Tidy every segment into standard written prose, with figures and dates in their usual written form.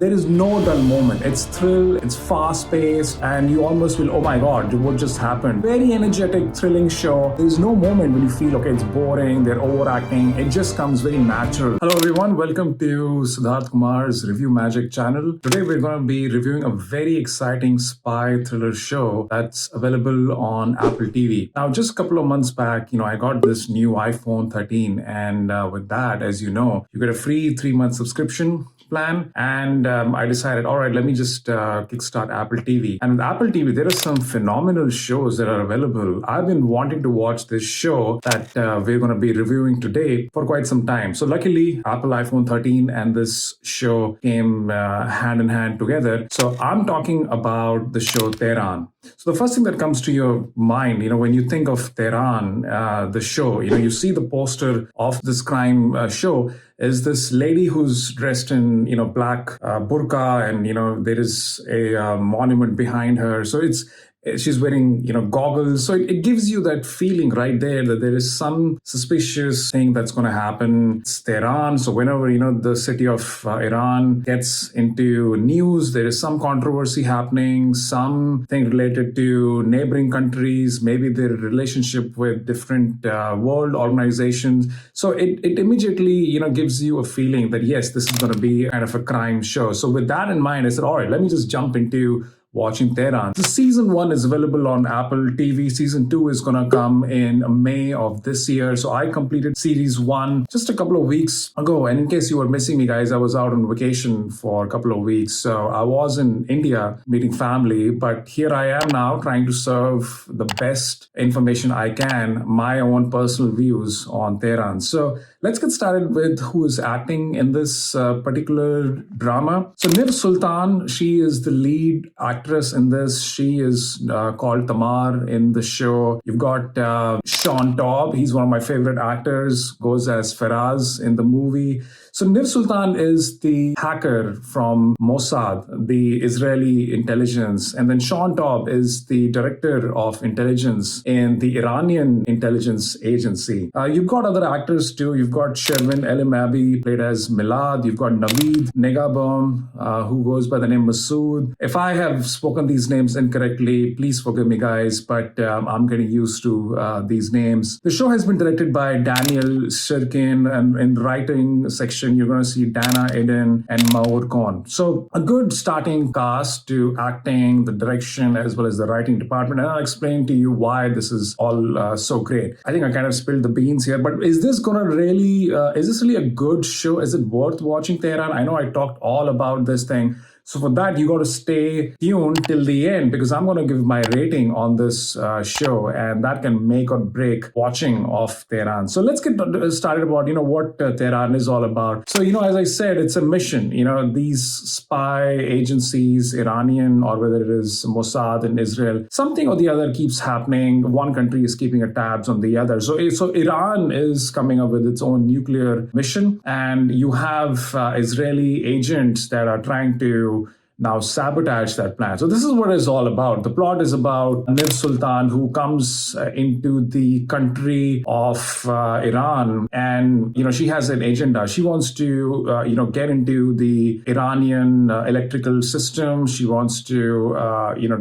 There is no dull moment. It's thrill, it's fast paced, and you almost feel, oh my god, what just happened? Very energetic, thrilling show. There's no moment when you feel, okay, it's boring, they're overacting. It just comes very natural. Hello everyone, welcome to Sidharth Kumar's Review Magic channel. Today we're going to be reviewing a very exciting spy thriller show that's available on Apple TV. Now, just a couple of months back, I got this new iPhone 13, and with that, as you know, you get a free 3-month subscription plan, and I decided, all right, let me just kickstart Apple TV. And with Apple TV, there are some phenomenal shows that are available. I've been wanting to watch this show that we're going to be reviewing today for quite some time. So luckily, Apple iPhone 13 and this show came hand in hand together. So I'm talking about the show Tehran. So the first thing that comes to your mind, when you think of Tehran, the show, you see the poster of this crime show is this lady who's dressed in, black burqa, and, there is a monument behind her. So she's wearing, goggles. So it gives you that feeling right there that there is some suspicious thing that's going to happen. It's Tehran. So whenever, the city of Iran gets into news, there is some controversy happening, something related to neighboring countries, maybe their relationship with different world organizations. So it immediately, gives you a feeling that, yes, this is going to be kind of a crime show. So with that in mind, I said, all right, let me just jump into watching Tehran. The season 1 is available on Apple TV. Season 2 is going to come in May of this year. So I completed series 1 just a couple of weeks ago. And in case you were missing me, guys, I was out on vacation for a couple of weeks. So I was in India meeting family, but here I am now trying to serve the best information I can, my own personal views on Tehran. So let's get started with who is acting in this particular drama. So Sultan, she is the lead actress in this. She is called Tamar in the show. You've got Shaun Toub. He's one of my favorite actors, goes as Faraz in the movie. So Sultan is the hacker from Mossad, the Israeli intelligence. And then Shaun Toub is the director of intelligence in the Iranian intelligence agency. You've got other actors too. You've got Sherwin El-Mabi, played as Milad. You've got Naveed Negabom, who goes by the name Masood. If I have spoken these names incorrectly, please forgive me, guys, but I'm getting used to these names. The show has been directed by Daniel Shirkin, and in the writing section, you're going to see Dana Eden and Maur Khan. So a good starting cast to acting, the direction, as well as the writing department. And I'll explain to you why this is all so great. I think I kind of spilled the beans here, but is this really a good show? Is it worth watching Tehran? I know I talked all about this thing. So for that, you got to stay tuned till the end, because I'm going to give my rating on this show, and that can make or break watching of Tehran. So let's get started about, what Tehran is all about. So, as I said, it's a mission. These spy agencies, Iranian, or whether it is Mossad in Israel, something or the other keeps happening. One country is keeping a tabs on the other. So Iran is coming up with its own nuclear mission, and you have Israeli agents that are trying to now sabotage that plan. So this is what it's all about. The plot is about Sultan, who comes into the country of Iran, and she has an agenda. She wants to get into the Iranian electrical system. She wants to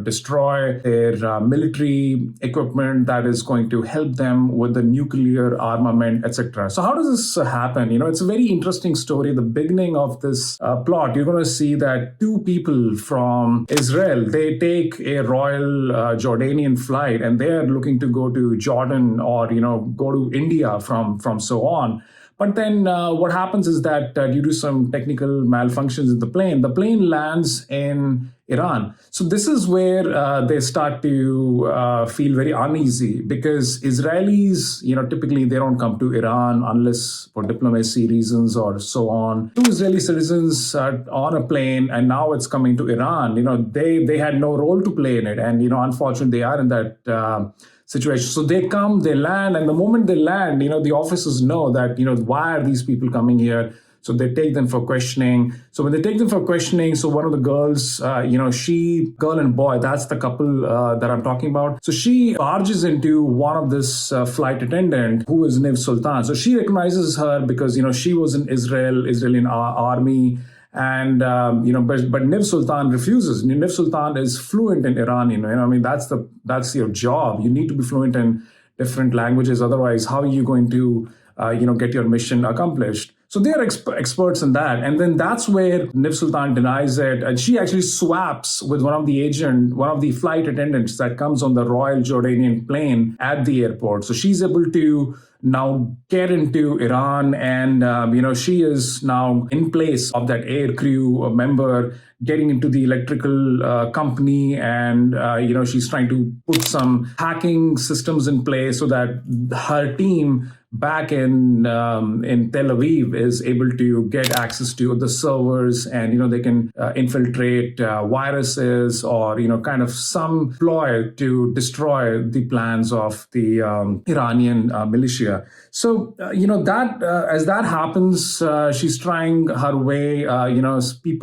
destroy their military equipment that is going to help them with the nuclear armament, etc. So how does this happen? It's a very interesting story. The beginning of this plot, you're going to see that two people from Israel, they take a royal Jordanian flight, and they're looking to go to Jordan or go to India from so on. But then what happens is that due to some technical malfunctions in the plane lands in Iran. So this is where they start to feel very uneasy, because Israelis, typically they don't come to Iran unless for diplomacy reasons or so on. Two Israeli citizens are on a plane, and now it's coming to Iran. They had no role to play in it, and unfortunately they are in that situation. So they come, they land, and the moment they land, the officers know that, why are these people coming here? So they take them for questioning. So when they take them for questioning, so one of the girls, girl and boy, that's the couple that I'm talking about. So she barges into one of this flight attendant who is Sultan. So she recognizes her because, she was in Israeli army. And but Niv Sultan refuses. Niv Sultan is fluent in Iranian. I mean, that's your job. You need to be fluent in different languages. Otherwise, how are you going to get your mission accomplished? So they are experts in that. And then that's where Niv Sultan denies it. And she actually swaps with one of the flight attendants that comes on the Royal Jordanian plane at the airport. So she's able to now get into Iran, and she is now in place of that air crew member getting into the electrical company, and she's trying to put some hacking systems in place so that her team back in Tel Aviv is able to get access to the servers, and they can infiltrate viruses or kind of some ploy to destroy the plans of the Iranian militia. So as that happens, she's trying her way.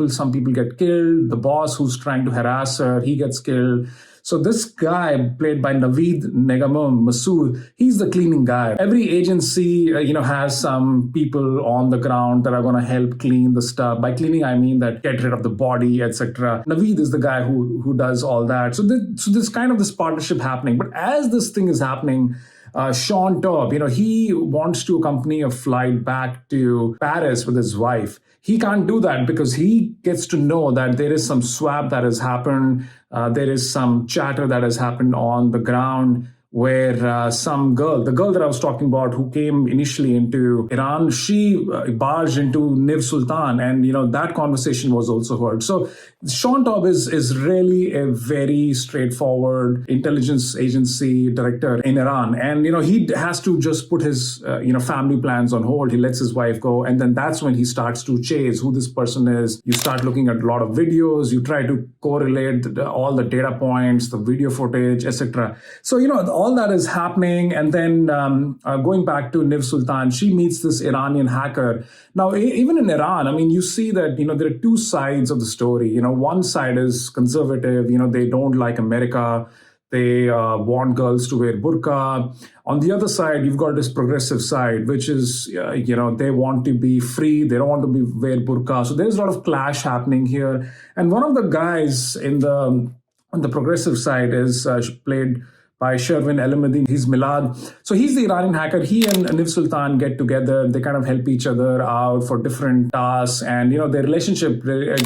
Some people get killed. The boss who's trying to harass her, he gets killed. So this guy, played by Naveed Negamon Masood, he's the cleaning guy. Every agency, has some people on the ground that are going to help clean the stuff. By cleaning, I mean that get rid of the body, etc. Naveed is the guy who does all that. So there's kind of this partnership happening. But as this thing is happening, Shaun Toub, he wants to accompany a flight back to Paris with his wife. He can't do that because he gets to know that there is some swap that has happened. There is some chatter that has happened on the ground where some girl, the girl that I was talking about who came initially into Iran, she barged into Niv Sultan, and that conversation was also heard. So Shaun Toub is really a very straightforward intelligence agency director in Iran, and he has to just put his family plans on hold. He lets his wife go, and then that's when he starts to chase who this person is. You start looking at a lot of videos. You try to correlate all the data points, the video footage, etc. So all that is happening, and then going back to Niv Sultan, she meets this Iranian hacker. Now, even in Iran, I mean, you see that there are two sides of the story. One side is conservative. They don't like America. They want girls to wear burqa. On the other side, you've got this progressive side, which is, they want to be free. They don't want to wear burqa. So there's a lot of clash happening here. And one of the guys on the progressive side is played by Sherwin El-Ahmadi. He's Milad. So he's the Iranian hacker. He and Niv Sultan get together. They kind of help each other out for different tasks. And, their relationship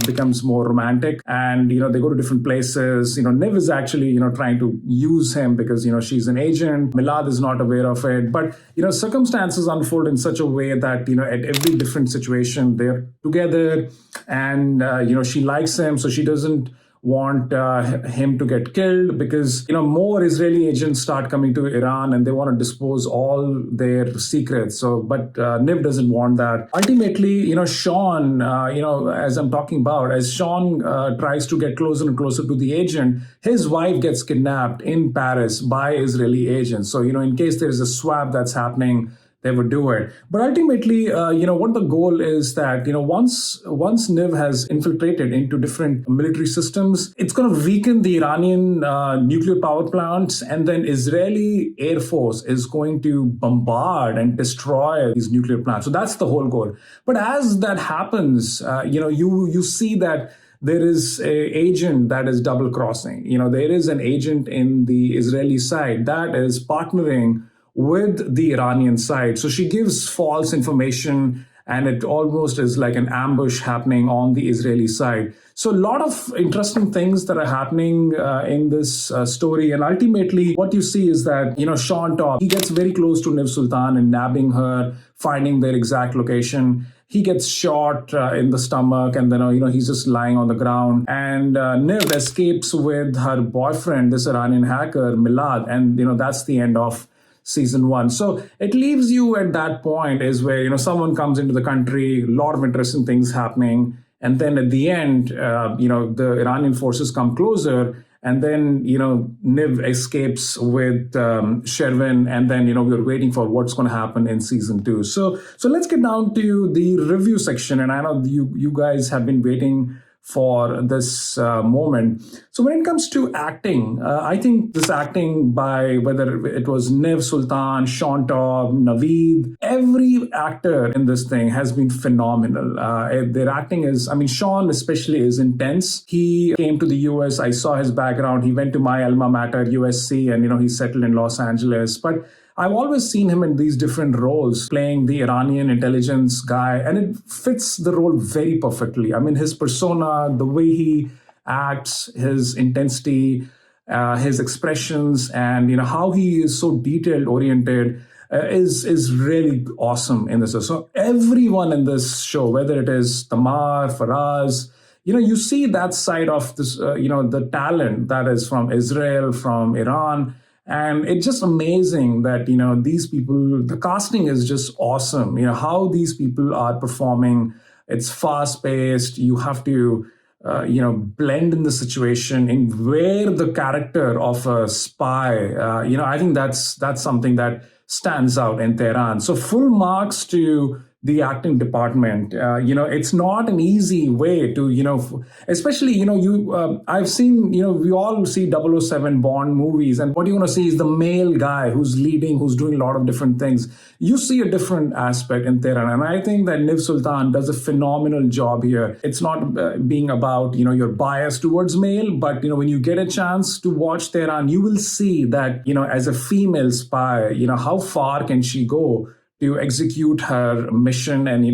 becomes more romantic. And, they go to different places. Niv is actually, trying to use him because, she's an agent. Milad is not aware of it. But, circumstances unfold in such a way that, at every different situation, they're together. And, she likes him. So she doesn't want him to get killed because more Israeli agents start coming to Iran and they want to dispose all their secrets. So but Niv doesn't want that. Ultimately, Shaun, as I'm talking about, as Shaun tries to get closer and closer to the agent, his wife gets kidnapped in Paris by Israeli agents. So in case there's a swap that's happening, they would do it. But ultimately, what the goal is that, once Niv has infiltrated into different military systems, it's going to weaken the Iranian nuclear power plants, and then Israeli Air Force is going to bombard and destroy these nuclear plants. So that's the whole goal. But as that happens, you see that there is an agent that is double crossing. There is an agent in the Israeli side that is partnering with the Iranian side. So she gives false information, and it almost is like an ambush happening on the Israeli side. So a lot of interesting things that are happening in this story. And ultimately, what you see is that, Shaun Toub, he gets very close to Niv Sultan and nabbing her, finding their exact location. He gets shot in the stomach, and then, he's just lying on the ground. And Niv escapes with her boyfriend, this Iranian hacker, Milad. And, that's the end of season 1. So it leaves you at that point is where, someone comes into the country, a lot of interesting things happening. And then at the end, the Iranian forces come closer, and then, Niv escapes with Sherwin, and then, we're waiting for what's going to happen in season 2. So let's get down to the review section. And I know you guys have been waiting for this moment. So when it comes to acting, I think this acting by whether it was Niv Sultan, Shaun Toub, Naveed, every actor in this thing has been phenomenal. Their acting is, I mean, Shaun especially is intense. He came to the US. I saw his background. He went to my alma mater, USC, and he settled in Los Angeles. But I've always seen him in these different roles, playing the Iranian intelligence guy, and it fits the role very perfectly. I mean, his persona, the way he acts, his intensity, his expressions, and how he is so detailed oriented is really awesome in this. So everyone in this show, whether it is Tamar, Faraz, you see that side of this, the talent that is from Israel, from Iran. And it's just amazing that, these people, the casting is just awesome. How these people are performing. It's fast paced. You have to, blend in the situation in where the character of a spy, I think that's something that stands out in Tehran. So full marks to the acting department. It's not an easy way to, especially, I've seen, we all see 007 Bond movies, and what you want to see is the male guy who's leading, who's doing a lot of different things. You see a different aspect in Tehran. And I think that Niv Sultan does a phenomenal job here. It's not being about, your bias towards male, but, when you get a chance to watch Tehran, you will see that, as a female spy, how far can she go to execute her mission and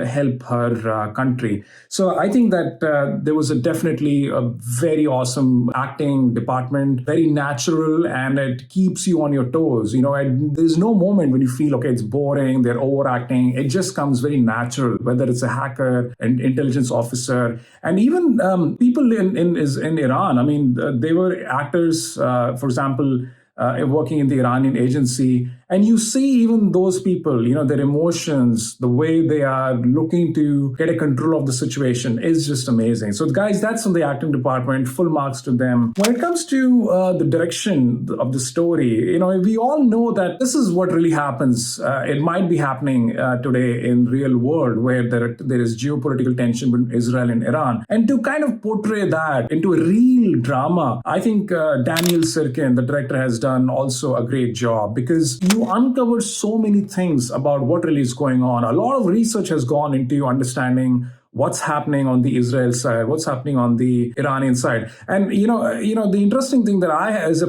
help her country. So I think that there was definitely a very awesome acting department, very natural, and it keeps you on your toes. And there's no moment when you feel okay, it's boring, they're overacting. It just comes very natural, whether it's a hacker, an intelligence officer, and even people in Iran. I mean, they were actors, for example, working in the Iranian agency. And you see even those people, their emotions, the way they are looking to get a control of the situation is just amazing. So guys, that's on the acting department, full marks to them. When it comes to the direction of the story, we all know that this is what really happens. It might be happening today in real world where there is geopolitical tension between Israel and Iran. And to kind of portray that into a real drama, I think Daniel Sirkin, the director, has done also a great job, because you uncover so many things about what really is going on. A lot of research has gone into understanding what's happening on the Israel side, what's happening on the Iranian side. And, the interesting thing that I, as a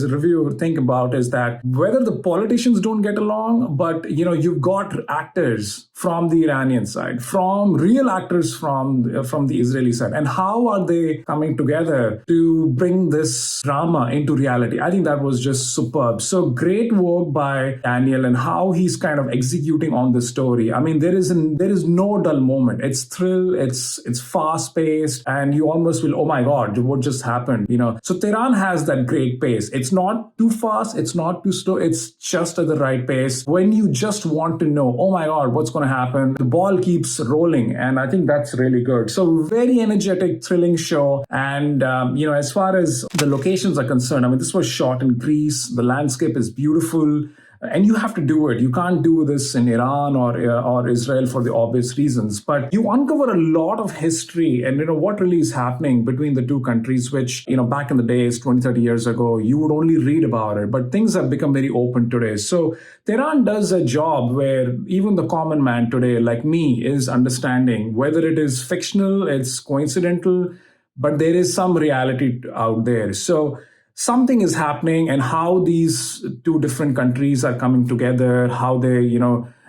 reviewer, think about is that whether the politicians don't get along, but, you've got actors from the Iranian side, from real actors from the Israeli side. And how are they coming together to bring this drama into reality? I think that was just superb. So great work by Daniel and how he's kind of executing on the story. I mean, there is no dull moment. It's thrilling. It's fast paced, and you almost will, oh my God, what just happened? So Tehran has that great pace. It's not too fast, it's not too slow, it's just at the right pace. When you just want to know, oh my God, what's going to happen? The ball keeps rolling, and I think that's really good. So very energetic, thrilling show. And as far as the locations are concerned, I mean, this was shot in Greece. The landscape is beautiful. And you have to do it. You can't do this in Iran or Israel for the obvious reasons. But you uncover a lot of history and, what really is happening between the two countries, which, back in the days, 20, 30 years ago, you would only read about it. But things have become very open today. So Tehran does a job where even the common man today, like me, is understanding whether it is fictional, it's coincidental, but there is some reality out there. So something is happening, and how these two different countries are coming together, how they,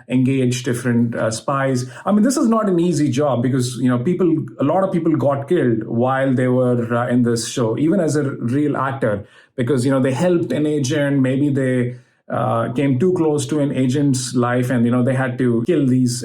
engage different spies. I mean, this is not an easy job because, a lot of people got killed while they were in this show, even as a real actor, because, they helped an agent, maybe they came too close to an agent's life, and they had to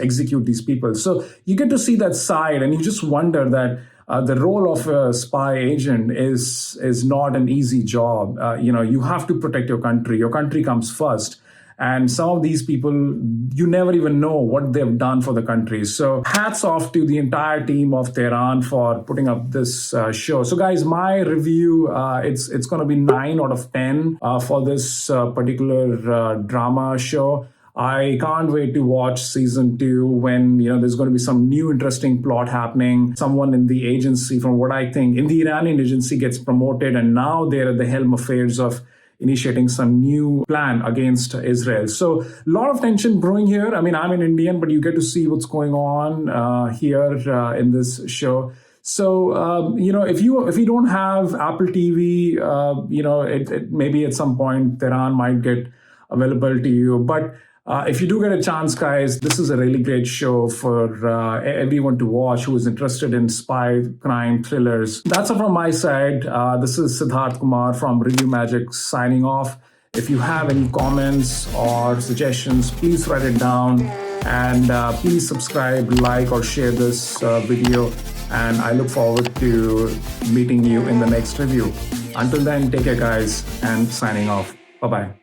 execute these people. So you get to see that side, and you just wonder that the role of a spy agent is not an easy job. You have to protect your country. Your country comes first. And some of these people, you never even know what they've done for the country. So hats off to the entire team of Tehran for putting up this show. So guys, my review, it's going to be 9 out of 10 for this particular drama show. I can't wait to watch season 2 when, there's going to be some new interesting plot happening. Someone in the agency, from what I think, in the Iranian agency gets promoted, and now they're at the helm affairs of initiating some new plan against Israel. So a lot of tension brewing here. I mean, I'm an Indian, but you get to see what's going on here in this show. So if you don't have Apple TV, it maybe at some point Tehran might get available to you. But if you do get a chance, guys, this is a really great show for everyone to watch who is interested in spy crime thrillers. That's all from my side. This is Sidharth Kumar from Review Magic signing off. If you have any comments or suggestions, please write it down. And please subscribe, like, or share this video. And I look forward to meeting you in the next review. Until then, take care, guys, and signing off. Bye-bye.